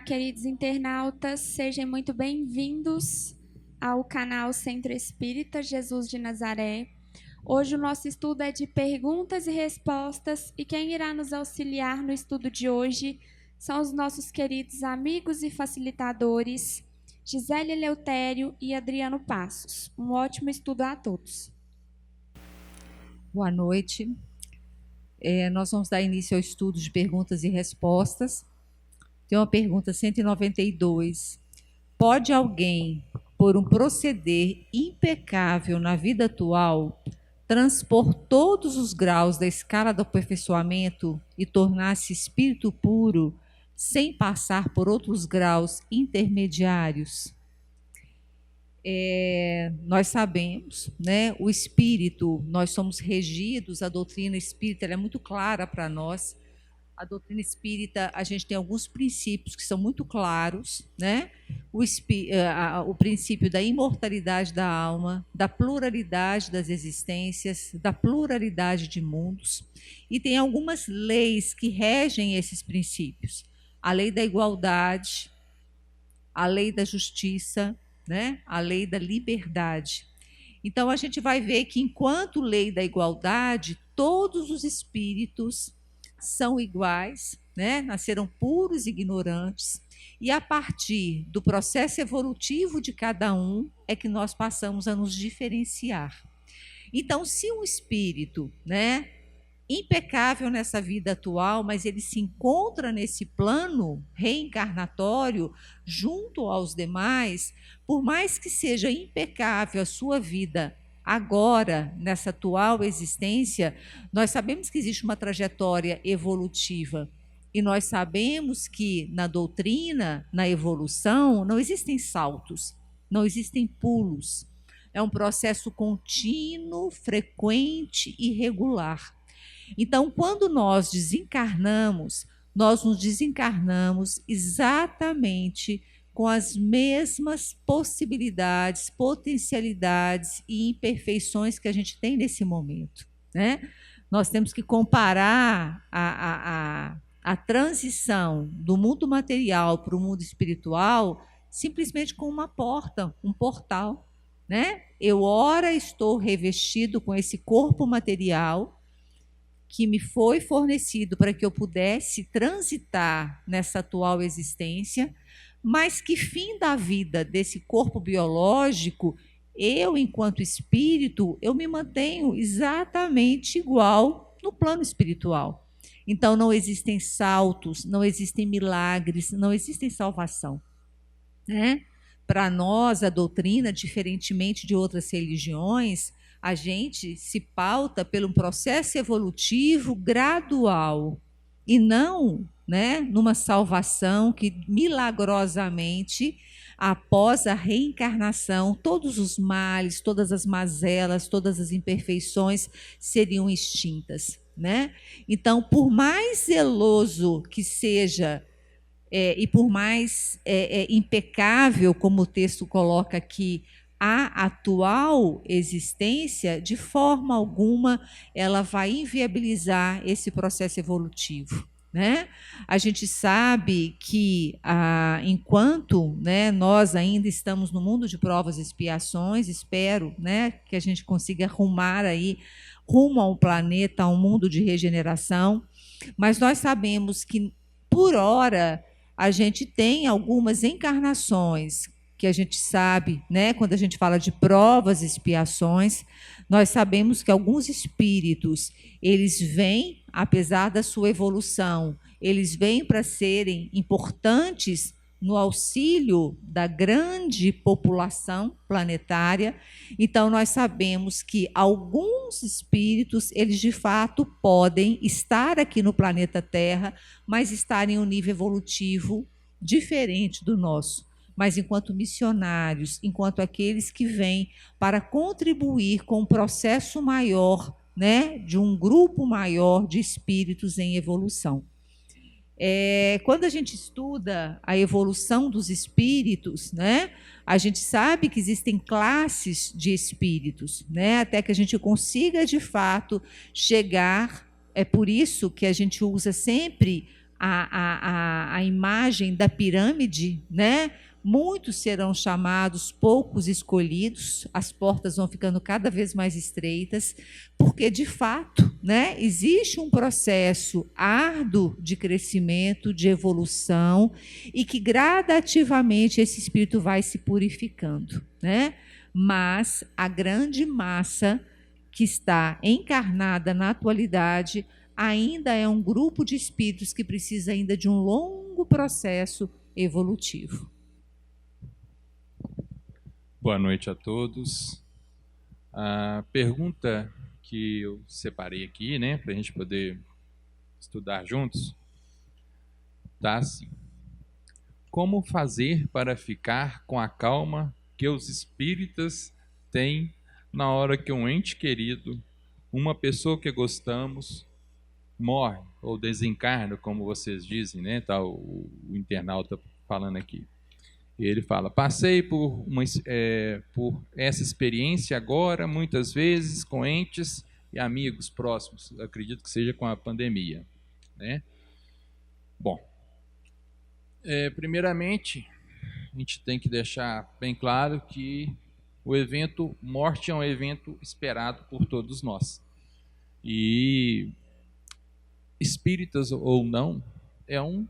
queridos internautas, sejam muito bem-vindos ao canal Centro Espírita Jesus de Nazaré. Hoje o nosso estudo é de perguntas e respostas e quem irá nos auxiliar no estudo de hoje são os nossos queridos amigos e facilitadores, Gisele Eleutério e Adriano Passos. Um ótimo estudo a todos. Boa noite. Nós vamos dar início ao estudo de perguntas e respostas. Tem uma pergunta 192. Pode alguém, por um proceder impecável na vida atual, transpor todos os graus da escala do aperfeiçoamento e tornar-se espírito puro, sem passar por outros graus intermediários? Nós sabemos, né, o espírito, nós somos regidos, a doutrina espírita ela é muito clara para nós. A doutrina espírita, a gente tem alguns princípios que são muito claros, né? O princípio da imortalidade da alma, da pluralidade das existências, da pluralidade de mundos. E tem algumas leis que regem esses princípios. A lei da igualdade, a lei da justiça, né? A lei da liberdade. Então, a gente vai ver que, enquanto lei da igualdade, todos os espíritos são iguais, né? Nasceram puros e ignorantes, e a partir do processo evolutivo de cada um é que nós passamos a nos diferenciar. Então, se um espírito, né, impecável nessa vida atual, mas ele se encontra nesse plano reencarnatório junto aos demais, por mais que seja impecável a sua vida agora, nessa atual existência, nós sabemos que existe uma trajetória evolutiva. E nós sabemos que na doutrina, na evolução, não existem saltos, não existem pulos. É um processo contínuo, frequente e regular. Então, quando nós desencarnamos, nós nos desencarnamos exatamente com as mesmas possibilidades, potencialidades e imperfeições que a gente tem nesse momento, né? Nós temos que comparar a transição do mundo material para o mundo espiritual simplesmente com uma porta, um portal, né? Eu ora estou revestido com esse corpo material que me foi fornecido para que eu pudesse transitar nessa atual existência, mas que fim da vida desse corpo biológico, eu, enquanto espírito, eu me mantenho exatamente igual no plano espiritual. Então, não existem saltos, não existem milagres, não existe salvação, né? Para nós, a doutrina, diferentemente de outras religiões, a gente se pauta pelo processo evolutivo gradual e não, né, numa salvação que milagrosamente, após a reencarnação, todos os males, todas as mazelas, todas as imperfeições seriam extintas, né? Então, por mais zeloso que seja e por mais impecável, como o texto coloca aqui, a atual existência, de forma alguma, ela vai inviabilizar esse processo evolutivo, né? A gente sabe que, enquanto, né, nós ainda estamos no mundo de provas e expiações, espero, né, que a gente consiga arrumar aí, rumo a um planeta, a um mundo de regeneração, mas nós sabemos que, por hora, a gente tem algumas encarnações que a gente sabe, né, quando a gente fala de provas e expiações, nós sabemos que alguns espíritos, eles vêm, apesar da sua evolução, eles vêm para serem importantes no auxílio da grande população planetária. Então, nós sabemos que alguns espíritos, eles de fato podem estar aqui no planeta Terra, mas estar em um nível evolutivo diferente do nosso. Mas enquanto missionários, enquanto aqueles que vêm para contribuir com um processo maior, né, de um grupo maior de espíritos em evolução. Quando a gente estuda a evolução dos espíritos, né, a gente sabe que existem classes de espíritos, né, até que a gente consiga, de fato, chegar. É por isso que a gente usa sempre a imagem da pirâmide, né? Muitos serão chamados, poucos escolhidos, as portas vão ficando cada vez mais estreitas, porque de fato, né, existe um processo árduo de crescimento, de evolução, e que gradativamente esse espírito vai se purificando, né? Mas a grande massa que está encarnada na atualidade ainda é um grupo de espíritos que precisa ainda de um longo processo evolutivo. Boa noite a todos. A pergunta que eu separei aqui, né, para a gente poder estudar juntos, tá assim: como fazer para ficar com a calma que os espíritas têm na hora que um ente querido, uma pessoa que gostamos, morre ou desencarna, como vocês dizem, né? Tá o internauta falando aqui. E ele fala: passei por essa experiência agora, muitas vezes, com entes e amigos próximos. Eu acredito que seja com a pandemia, né? Bom, primeiramente, a gente tem que deixar bem claro que o evento morte é um evento esperado por todos nós. E espíritas ou não, é um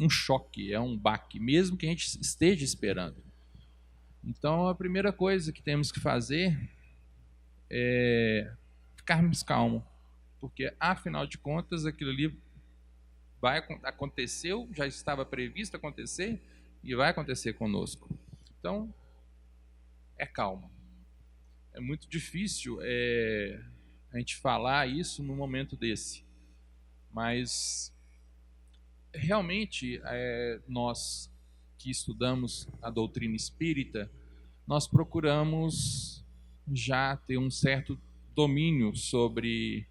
choque, é um baque, mesmo que a gente esteja esperando. Então, a primeira coisa que temos que fazer é ficarmos calmos, porque, afinal de contas, aquilo ali aconteceu, já estava previsto acontecer e vai acontecer conosco. Então, é calma. É muito difícil a gente falar isso num momento desse, mas realmente nós que estudamos a doutrina espírita, nós procuramos já ter um certo domínio sobre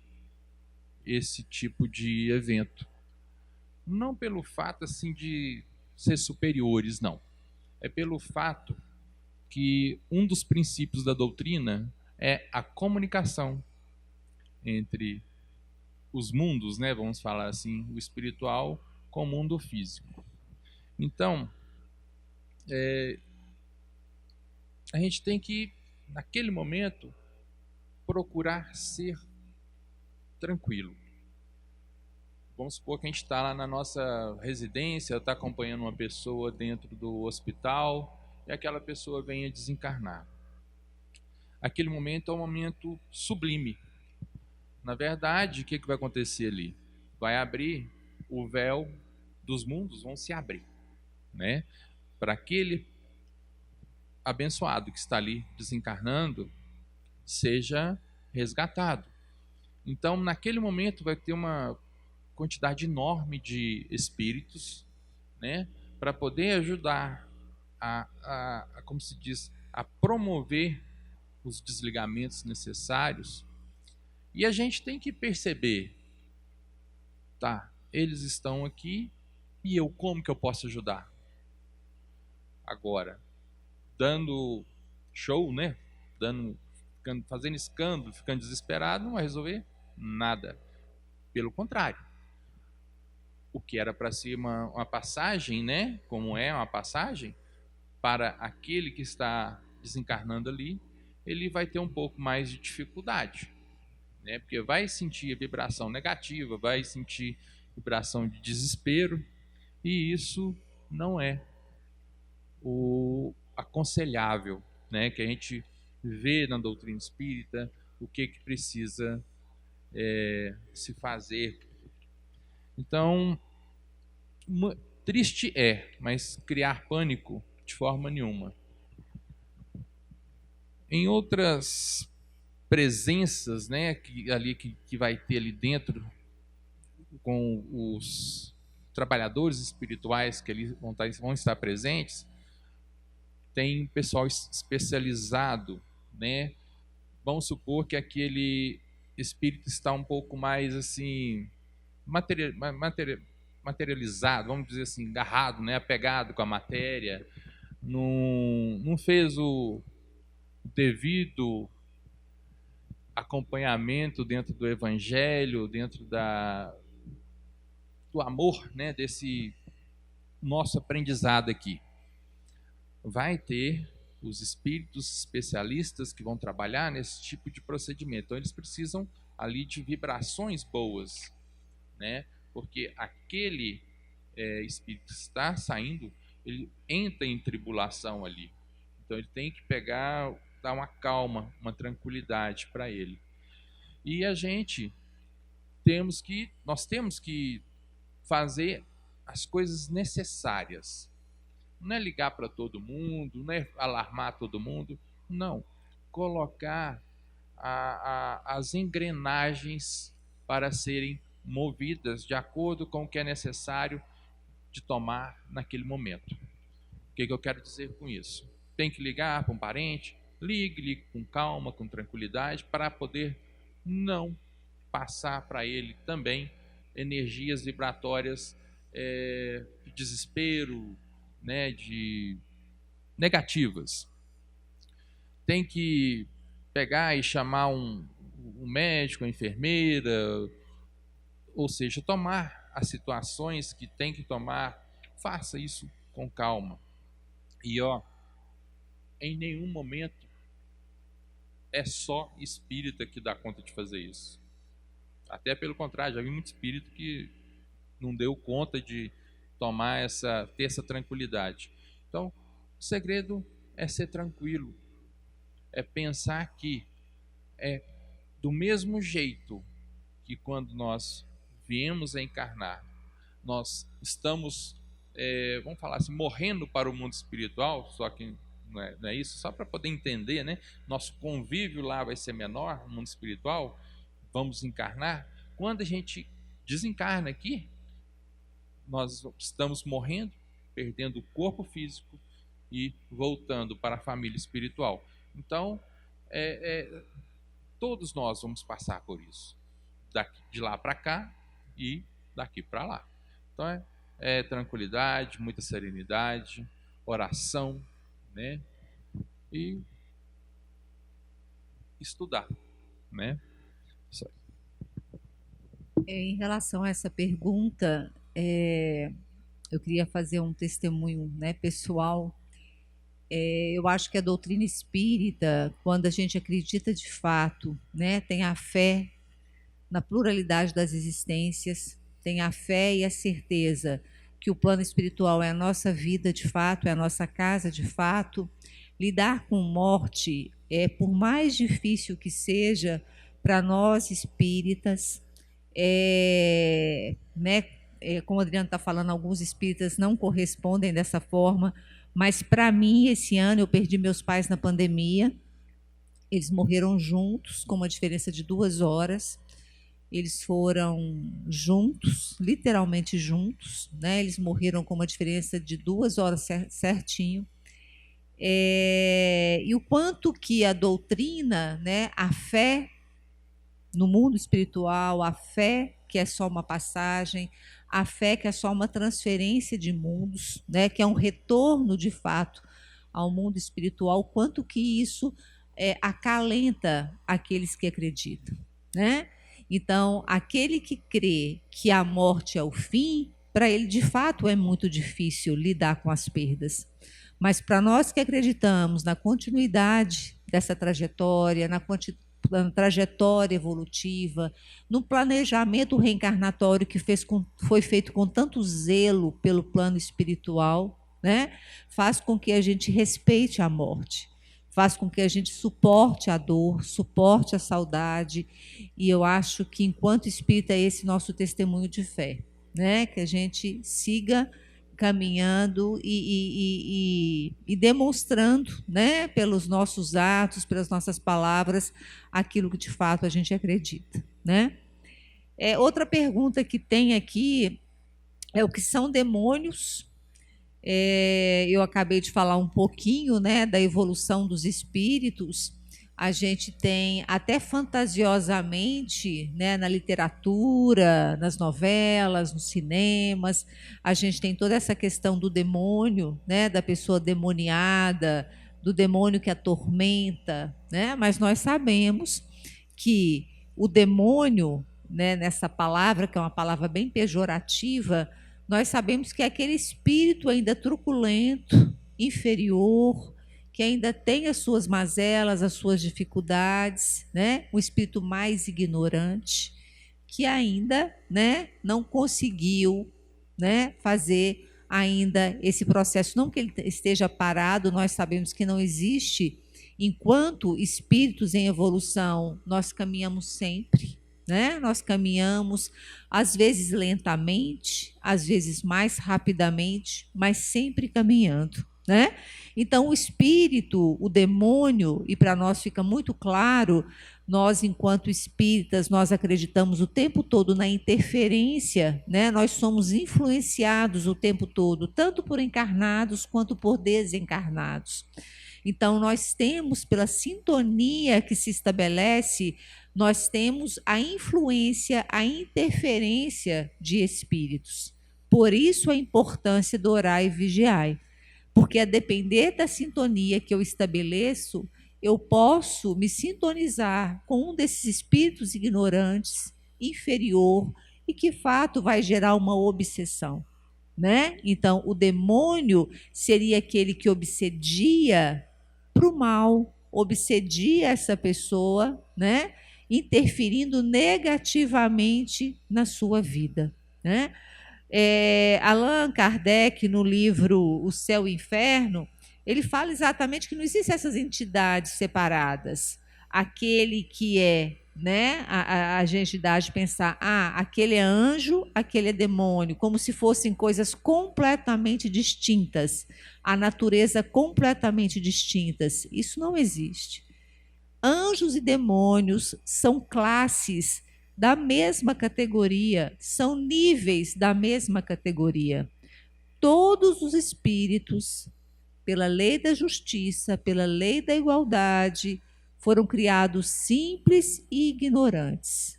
esse tipo de evento. Não pelo fato assim de ser superiores, não. É pelo fato que um dos princípios da doutrina é a comunicação entre os mundos, né, vamos falar assim, o espiritual com o mundo físico. Então, a gente tem que, naquele momento, procurar ser tranquilo. Vamos supor que a gente está lá na nossa residência, está acompanhando uma pessoa dentro do hospital e aquela pessoa vem a desencarnar. Aquele momento é um momento sublime. Na verdade, o que vai acontecer ali? Vai abrir o véu dos mundos, vão se abrir, né? Para aquele abençoado que está ali desencarnando, seja resgatado. Então, naquele momento, vai ter uma quantidade enorme de espíritos, né? Para poder ajudar como se diz, a promover os desligamentos necessários. E a gente tem que perceber, tá, eles estão aqui e eu como que eu posso ajudar? Agora, dando show, né? Fazendo escândalo, ficando desesperado, não vai resolver nada. Pelo contrário, o que era para ser uma passagem, né? Como é uma passagem, para aquele que está desencarnando ali, ele vai ter um pouco mais de dificuldade, né? Porque vai sentir a vibração negativa, vai sentir vibração de desespero, e isso não é o aconselhável, né? Que a gente vê na doutrina espírita, o que precisa se fazer. Então, triste mas criar pânico de forma nenhuma. Em outras presenças, né, que vai ter ali dentro, com os trabalhadores espirituais que ali vão estar presentes, tem pessoal especializado, né? Vamos supor que aquele espírito está um pouco mais assim materializado, vamos dizer assim, agarrado, né, apegado com a matéria, não fez o devido acompanhamento dentro do evangelho, dentro do amor, né, desse nosso aprendizado aqui. Vai ter os espíritos especialistas que vão trabalhar nesse tipo de procedimento. Então, eles precisam ali de vibrações boas, né? Porque aquele espírito que está saindo, ele entra em tribulação ali. Então, ele tem que pegar, dar uma calma, uma tranquilidade para ele. E nós temos que fazer as coisas necessárias. Não é ligar para todo mundo, não é alarmar todo mundo, não. Colocar as engrenagens para serem movidas de acordo com o que é necessário de tomar naquele momento. O que eu quero dizer com isso? Tem que ligar para um parente? Ligue com calma, com tranquilidade, para poder não passar para ele também energias vibratórias de desespero, né, de negativas. Tem que pegar e chamar um médico, uma enfermeira, ou seja, tomar as situações que tem que tomar. Faça isso com calma. E em nenhum momento é só espírita que dá conta de fazer isso. Até pelo contrário, já vi muito espírito que não deu conta de ter essa tranquilidade. Então, o segredo é ser tranquilo, é pensar que é do mesmo jeito que quando nós viemos a encarnar, nós estamos, vamos falar assim, morrendo para o mundo espiritual, só que não é isso, só para poder entender, né? Nosso convívio lá vai ser menor no mundo espiritual, vamos encarnar. Quando a gente desencarna aqui, nós estamos morrendo, perdendo o corpo físico e voltando para a família espiritual. Então, todos nós vamos passar por isso, de lá para cá e daqui para lá. Então, tranquilidade, muita serenidade, oração, né? E estudar, né? Isso aí. Em relação a essa pergunta, eu queria fazer um testemunho, né, pessoal. Eu acho que a doutrina espírita, quando a gente acredita de fato, né, tem a fé na pluralidade das existências, tem a fé e a certeza que o plano espiritual é a nossa vida de fato, é a nossa casa de fato. Lidar com morte, por mais difícil que seja para nós espíritas, né, como o Adriano está falando, alguns espíritas não correspondem dessa forma, mas para mim, esse ano, eu perdi meus pais na pandemia. Eles morreram juntos, com uma diferença de 2 horas. Eles foram juntos, literalmente juntos, né? Eles morreram com uma diferença de 2 horas certinho. E o quanto que a doutrina, né, a fé no mundo espiritual, a fé que é só uma passagem, a fé que é só uma transferência de mundos, né, que é um retorno de fato ao mundo espiritual, quanto que isso acalenta aqueles que acreditam, né? Então, aquele que crê que a morte é o fim, para ele de fato é muito difícil lidar com as perdas. Mas para nós que acreditamos na continuidade dessa trajetória, na trajetória evolutiva, no planejamento reencarnatório que foi feito com tanto zelo pelo plano espiritual, né? Faz com que a gente respeite a morte, faz com que a gente suporte a dor, suporte a saudade, e eu acho que enquanto espírita é esse nosso testemunho de fé, né? Que a gente siga caminhando e demonstrando, né, pelos nossos atos, pelas nossas palavras, aquilo que de fato a gente acredita, né? Outra pergunta que tem aqui é o que são demônios. Eu acabei de falar um pouquinho, né, da evolução dos espíritos. A gente tem até fantasiosamente, né, na literatura, nas novelas, nos cinemas, a gente tem toda essa questão do demônio, né, da pessoa demoniada, do demônio que atormenta, né? Mas nós sabemos que o demônio, né, nessa palavra, que é uma palavra bem pejorativa, nós sabemos que é aquele espírito ainda truculento, inferior, que ainda tem as suas mazelas, as suas dificuldades, né? Um espírito mais ignorante, que ainda, né, não conseguiu, né, fazer ainda esse processo. Não que ele esteja parado, nós sabemos que não existe. Enquanto espíritos em evolução, nós caminhamos sempre, né? Nós caminhamos, às vezes lentamente, às vezes mais rapidamente, mas sempre caminhando, né? Então, o espírito, o demônio, e para nós fica muito claro, nós, enquanto espíritas, nós acreditamos o tempo todo na interferência, né? Nós somos influenciados o tempo todo, tanto por encarnados quanto por desencarnados. Então, nós temos, pela sintonia que se estabelece, nós temos a influência, a interferência de espíritos. Por isso a importância do orar e vigiar. Porque a depender da sintonia que eu estabeleço, eu posso me sintonizar com um desses espíritos ignorantes, inferior, e que fato vai gerar uma obsessão, né? Então, o demônio seria aquele que obsedia para o mal, obsedia essa pessoa, né? Interferindo negativamente na sua vida, né? Allan Kardec, no livro O Céu e o Inferno, ele fala exatamente que não existem essas entidades separadas. Aquele que é, né, a gente dá de pensar, aquele é anjo, aquele é demônio, como se fossem coisas completamente distintas, a natureza completamente distintas. Isso não existe. Anjos e demônios são classes da mesma categoria, são níveis da mesma categoria. Todos os espíritos, pela lei da justiça, pela lei da igualdade, foram criados simples e ignorantes.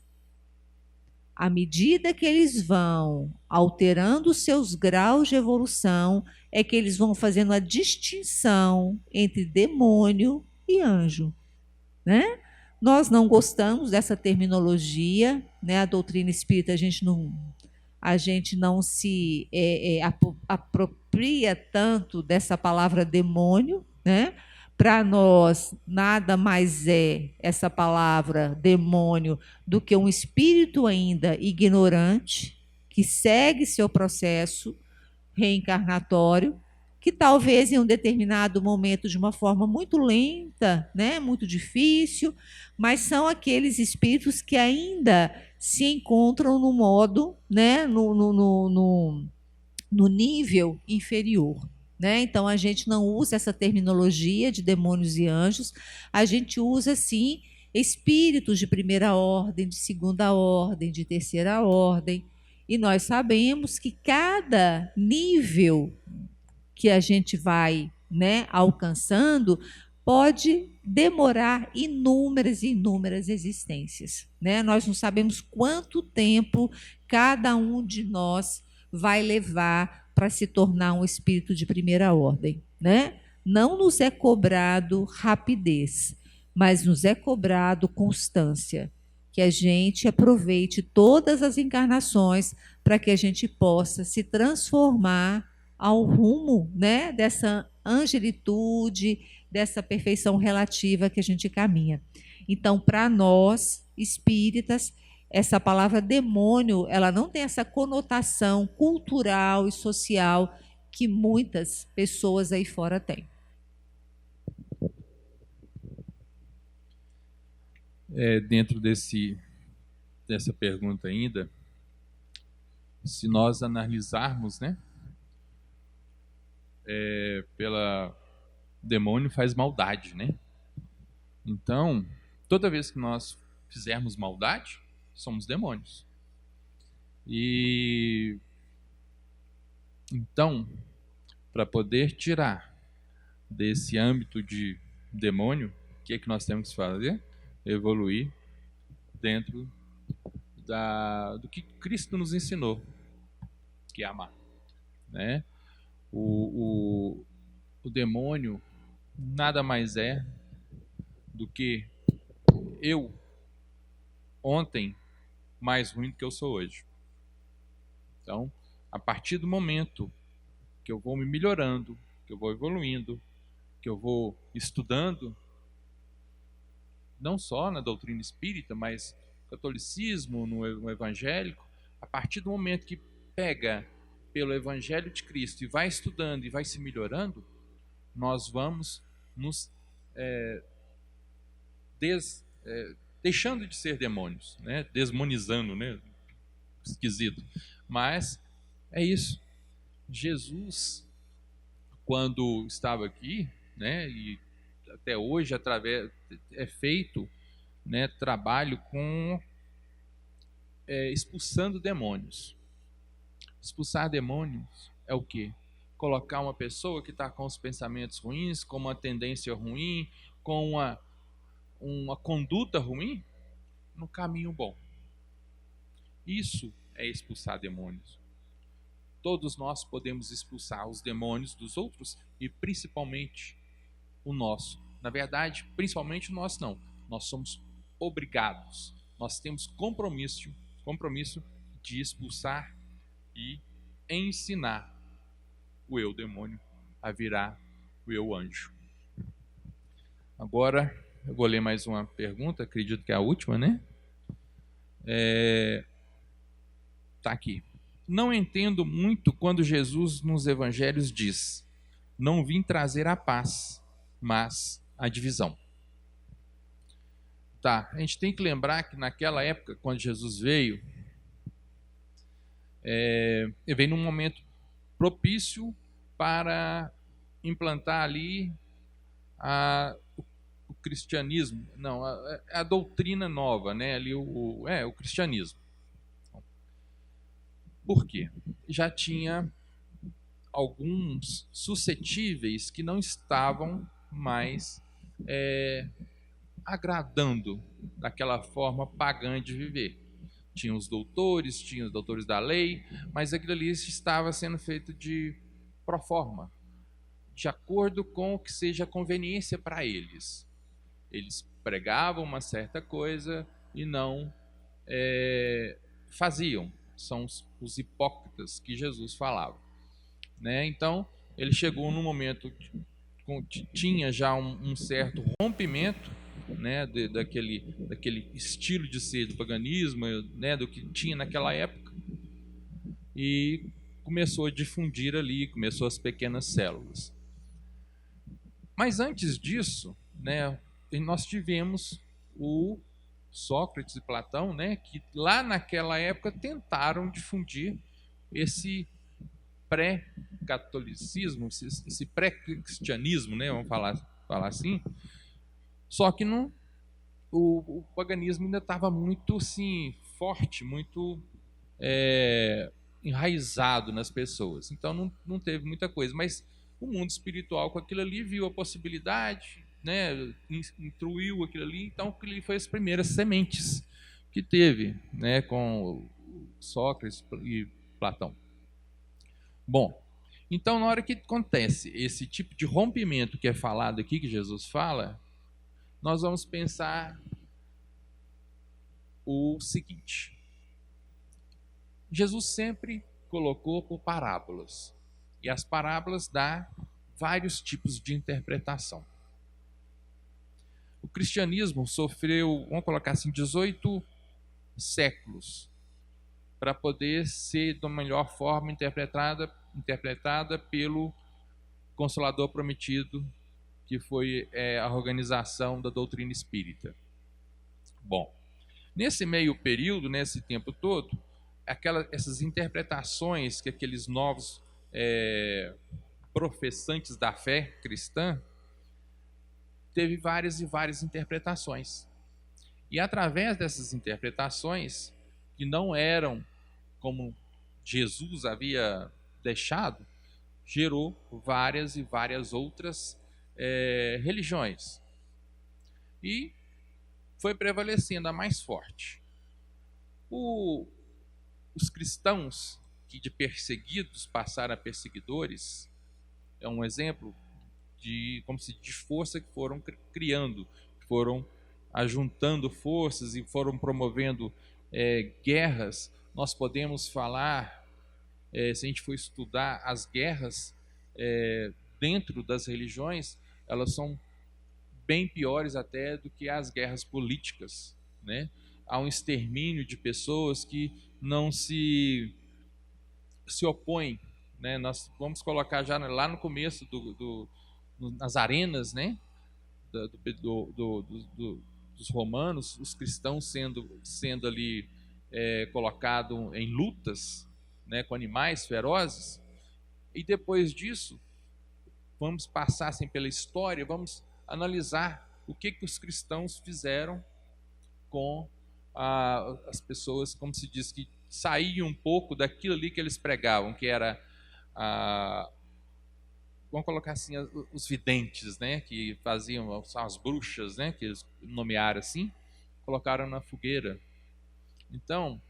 À medida que eles vão alterando seus graus de evolução, é que eles vão fazendo a distinção entre demônio e anjo, né? Nós não gostamos dessa terminologia, né? A doutrina espírita, a gente não se apropria tanto dessa palavra demônio, né? Para nós, nada mais é essa palavra demônio do que um espírito ainda ignorante, que segue seu processo reencarnatório, que talvez em um determinado momento, de uma forma muito lenta, né, muito difícil, mas são aqueles espíritos que ainda se encontram no modo, né, no nível inferior. Né? Então, a gente não usa essa terminologia de demônios e anjos, a gente usa, sim, espíritos de primeira ordem, de segunda ordem, de terceira ordem, e nós sabemos que cada nível que a gente vai, né, alcançando pode demorar inúmeras e inúmeras existências, né? Nós não sabemos quanto tempo cada um de nós vai levar para se tornar um espírito de primeira ordem, né? Não nos é cobrado rapidez, mas nos é cobrado constância, que a gente aproveite todas as encarnações para que a gente possa se transformar ao rumo, né, dessa angelitude, dessa perfeição relativa que a gente caminha. Então, para nós, espíritas, essa palavra demônio, ela não tem essa conotação cultural e social que muitas pessoas aí fora têm. Dentro dessa pergunta ainda, se nós analisarmos, né, pela demônio faz maldade, né? Então, toda vez que nós fizermos maldade, somos demônios. E então, para poder tirar desse âmbito de demônio, o que é que nós temos que fazer? Evoluir dentro do que Cristo nos ensinou, que é amar, né? O demônio nada mais é do que eu ontem mais ruim do que eu sou hoje. Então, a partir do momento que eu vou me melhorando, que eu vou evoluindo, que eu vou estudando, não só na doutrina espírita, mas no catolicismo, no evangélico, a partir do momento que pega pelo Evangelho de Cristo e vai estudando e vai se melhorando, nós vamos nos deixando de ser demônios, né? Desmonizando, né? Esquisito. Mas é isso. Jesus, quando estava aqui, né? E até hoje é feito, né, trabalho com expulsando demônios. Expulsar demônios é o quê? Colocar uma pessoa que está com os pensamentos ruins, com uma tendência ruim, com uma conduta ruim, no caminho bom. Isso é expulsar demônios. Todos nós podemos expulsar os demônios dos outros e principalmente o nosso. Na verdade, principalmente o nosso não. Nós somos obrigados. Nós temos compromisso de expulsar e ensinar o eu demônio a virar o eu anjo. Agora eu vou ler mais uma pergunta, acredito que é a última, né? Tá aqui. Não entendo muito quando Jesus nos evangelhos diz: não vim trazer a paz, mas a divisão. Tá, a gente tem que lembrar que naquela época, quando Jesus veio, ele veio num momento propício para implantar ali o cristianismo, não, a doutrina nova, né? Ali o cristianismo. Por quê? Já tinha alguns suscetíveis que não estavam mais agradando daquela forma pagã de viver. Tinha os doutores da lei, mas aquilo ali estava sendo feito de pro forma, de acordo com o que seja conveniência para eles. Eles pregavam uma certa coisa e não faziam. São os hipócritas que Jesus falava, né? Então, ele chegou num momento que tinha já um certo rompimento, né, daquele estilo de ser do paganismo, né, do que tinha naquela época, e começou a difundir ali, começou as pequenas células. Mas antes disso, né, nós tivemos o Sócrates e Platão, né, que lá naquela época tentaram difundir esse pré-catolicismo, esse pré-cristianismo, né, vamos falar assim. Só que o paganismo ainda estava muito assim, forte, muito enraizado nas pessoas. Então não teve muita coisa. Mas o mundo espiritual com aquilo ali viu a possibilidade, né, instruiu aquilo ali. Então aquilo ali foi as primeiras sementes que teve, né, com Sócrates e Platão. Bom, então na hora que acontece esse tipo de rompimento que é falado aqui, que Jesus fala, nós vamos pensar o seguinte: Jesus sempre colocou por parábolas, e as parábolas dão vários tipos de interpretação. O cristianismo sofreu, vamos colocar assim, 18 séculos para poder ser da melhor forma interpretada pelo Consolador Prometido, que foi a organização da doutrina espírita. Bom, nesse meio período, nesse tempo todo, essas interpretações que aqueles novos professantes da fé cristã teve várias e várias interpretações. E através dessas interpretações, que não eram como Jesus havia deixado, gerou várias e várias outras religiões. E foi prevalecendo a mais forte. Os cristãos que de perseguidos passaram a perseguidores é um exemplo de força que foram criando, foram ajuntando forças e foram promovendo guerras, nós podemos falar, se a gente for estudar as guerras dentro das religiões, elas são bem piores até do que as guerras políticas, né? Há um extermínio de pessoas que não se opõem, né? Nós vamos colocar já lá no começo nas arenas, né? Dos romanos, os cristãos sendo ali colocados em lutas, né, com animais ferozes. E depois disso, vamos passar assim, pela história, vamos analisar o que os cristãos fizeram com as pessoas, como se diz, que saíam um pouco daquilo ali que eles pregavam, que era vamos colocar assim, os videntes, né, que faziam as bruxas, né, que eles nomearam assim, colocaram na fogueira. Então,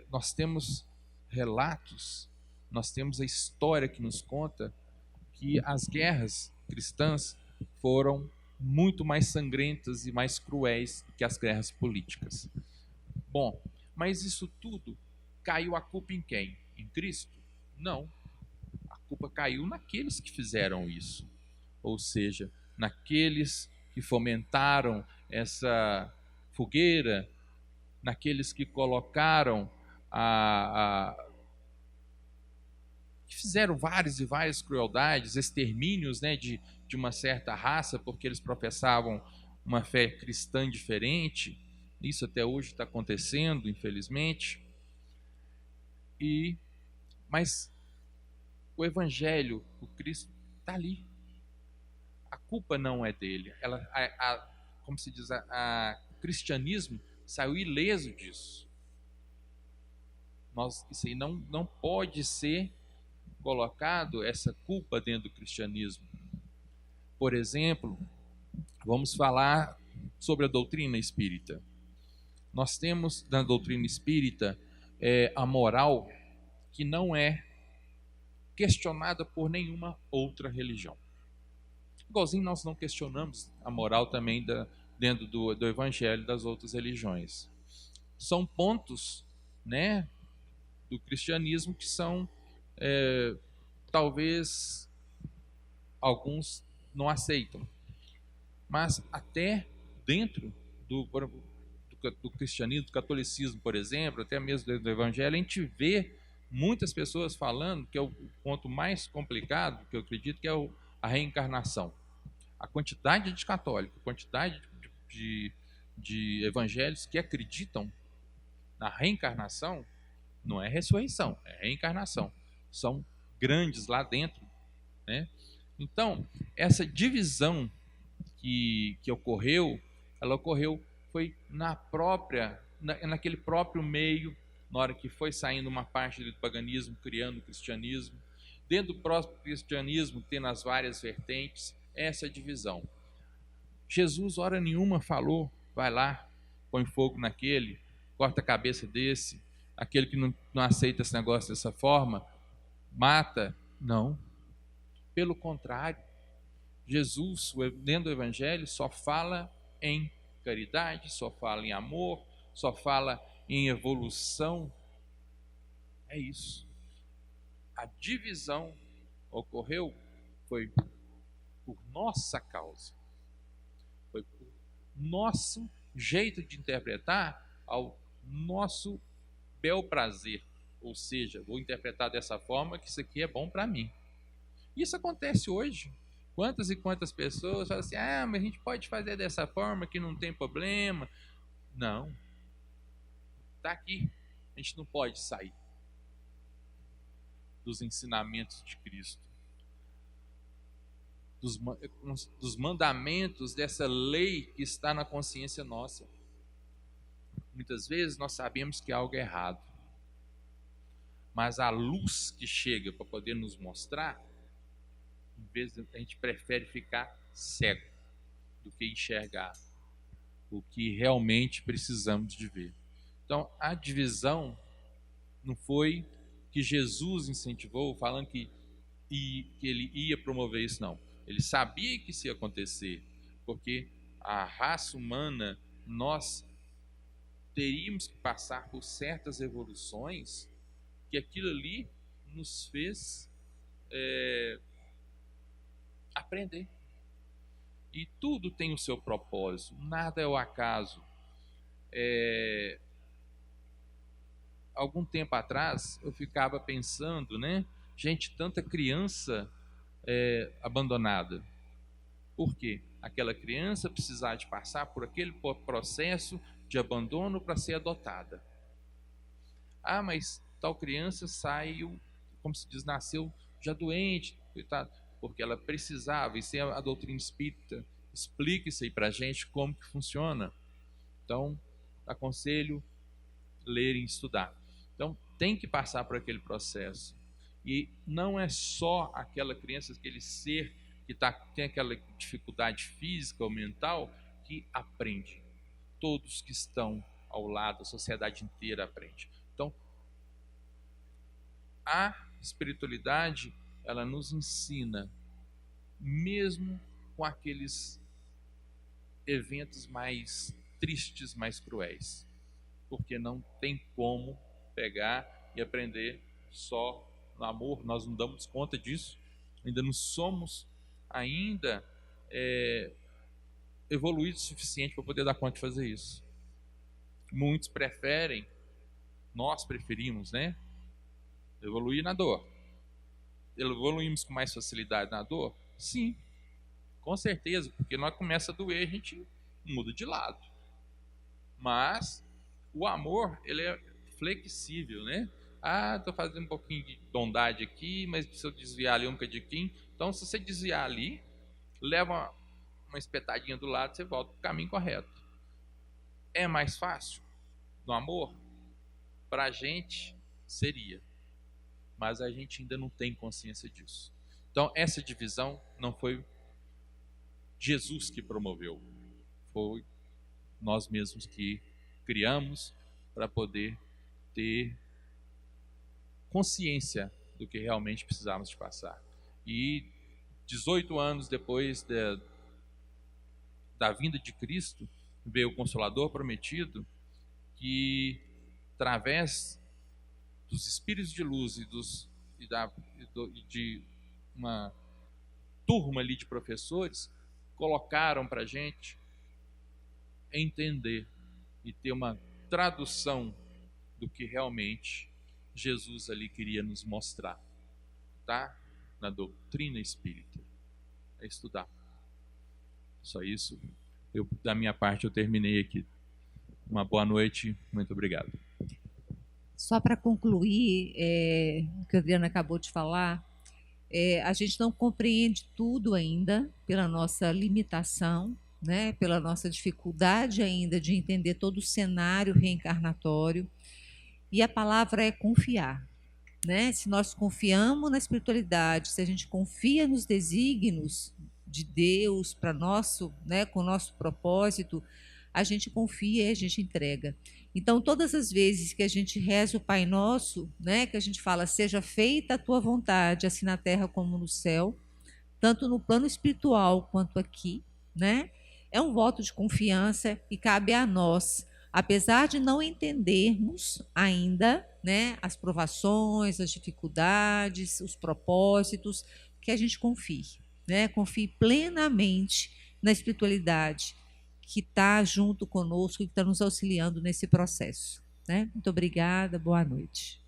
nós temos relatos, nós temos a história que nos conta que as guerras cristãs foram muito mais sangrentas e mais cruéis que as guerras políticas. Bom, mas isso tudo, caiu a culpa em quem? Em Cristo? Não. A culpa caiu naqueles que fizeram isso. Ou seja, naqueles que fomentaram essa fogueira, naqueles que colocaram que fizeram várias e várias crueldades, extermínios, né, de uma certa raça, porque eles professavam uma fé cristã diferente. Isso até hoje está acontecendo, infelizmente. Mas o Evangelho, o Cristo, está ali. A culpa não é dele. Como se diz, o cristianismo saiu ileso disso. Isso aí não pode ser colocado, essa culpa dentro do cristianismo. Por exemplo, vamos falar sobre a doutrina espírita. Nós temos na doutrina espírita a moral que não é questionada por nenhuma outra religião. Igualzinho nós não questionamos a moral também dentro do evangelho das outras religiões. São pontos, né, do cristianismo que são talvez alguns não aceitam, mas até dentro do cristianismo, do catolicismo, por exemplo, até mesmo dentro do evangelho, a gente vê muitas pessoas falando que é o ponto mais complicado, que eu acredito que é a reencarnação. A quantidade de católicos, a quantidade de evangélicos que acreditam na reencarnação, não é ressurreição, é reencarnação. São grandes lá dentro, né? Então, essa divisão que ocorreu, ela ocorreu foi naquele próprio meio, na hora que foi saindo uma parte do paganismo, criando o cristianismo. Dentro do próprio cristianismo, tendo as várias vertentes, essa divisão. Jesus, hora nenhuma, falou, vai lá, põe fogo naquele, corta a cabeça desse, aquele que não aceita esse negócio dessa forma, mata. Não. Pelo contrário, Jesus, dentro do Evangelho, só fala em caridade, só fala em amor, só fala em evolução. É isso. A divisão ocorreu foi por nossa causa. Foi por nosso jeito de interpretar ao nosso bel prazer. Ou seja, vou interpretar dessa forma que isso aqui é bom para mim. Isso acontece hoje. Quantas e quantas pessoas falam assim, mas a gente pode fazer dessa forma que não tem problema. Não. Está aqui. A gente não pode sair dos ensinamentos de Cristo, dos mandamentos dessa lei que está na consciência nossa. Muitas vezes nós sabemos que algo é errado, mas a luz que chega para poder nos mostrar, em vez de, a gente prefere ficar cego do que enxergar o que realmente precisamos de ver. Então, a divisão não foi que Jesus incentivou, falando que ele ia promover isso, não. Ele sabia que isso ia acontecer, porque a raça humana, nós teríamos que passar por certas evoluções, que aquilo ali nos fez aprender. E tudo tem o seu propósito, nada é o acaso. Algum tempo atrás eu ficava pensando, né? Gente, tanta criança abandonada. Por quê? Aquela criança precisar de passar por aquele processo de abandono para ser adotada. Ah, mas tal criança saiu, como se diz, nasceu já doente, coitado, porque ela precisava, e se a doutrina espírita explica isso aí para a gente, como que funciona. Então, aconselho ler e estudar. Então, tem que passar por aquele processo. E não é só aquela criança, aquele ser que tem aquela dificuldade física ou mental que aprende. Todos que estão ao lado, a sociedade inteira aprende. Então, a espiritualidade, ela nos ensina, mesmo com aqueles eventos mais tristes, mais cruéis, porque não tem como pegar e aprender só no amor. Nós não damos conta disso, ainda não somos evoluídos o suficiente para poder dar conta de fazer isso. Muitos preferem, nós preferimos, né, evoluir na dor. Evoluímos com mais facilidade na dor? Sim, com certeza, porque nós começa a doer, a gente muda de lado. Mas o amor, ele é flexível, né? Ah, estou fazendo um pouquinho de bondade aqui, mas se eu desviar ali um bocadinho, então se você desviar ali, leva uma espetadinha do lado, você volta para o caminho correto. É mais fácil no amor? Para a gente seria, mas a gente ainda não tem consciência disso. Então essa divisão não foi Jesus que promoveu, foi nós mesmos que criamos para poder ter consciência do que realmente precisávamos de passar. E 18 anos depois da vinda de Cristo, veio o Consolador prometido, que através dos espíritos de luz e de uma turma ali de professores, colocaram para a gente entender e ter uma tradução do que realmente Jesus ali queria nos mostrar, tá? Na doutrina espírita. É estudar. Só isso. Da minha parte, eu terminei aqui. Uma boa noite, muito obrigado. Só para concluir o que a Adriana acabou de falar, a gente não compreende tudo ainda pela nossa limitação, né? Pela nossa dificuldade ainda de entender todo o cenário reencarnatório. E a palavra é confiar, né? Se nós confiamos na espiritualidade, se a gente confia nos desígnios de Deus para nosso, né, com o nosso propósito, a gente confia e a gente entrega. Então, todas as vezes que a gente reza o Pai Nosso, né, que a gente fala, seja feita a tua vontade, assim na terra como no céu, tanto no plano espiritual quanto aqui, né, é um voto de confiança e cabe a nós, apesar de não entendermos ainda, né, as provações, as dificuldades, os propósitos, que a gente confie, né, confie plenamente na espiritualidade que está junto conosco e que está nos auxiliando nesse processo, né? Muito obrigada, boa noite.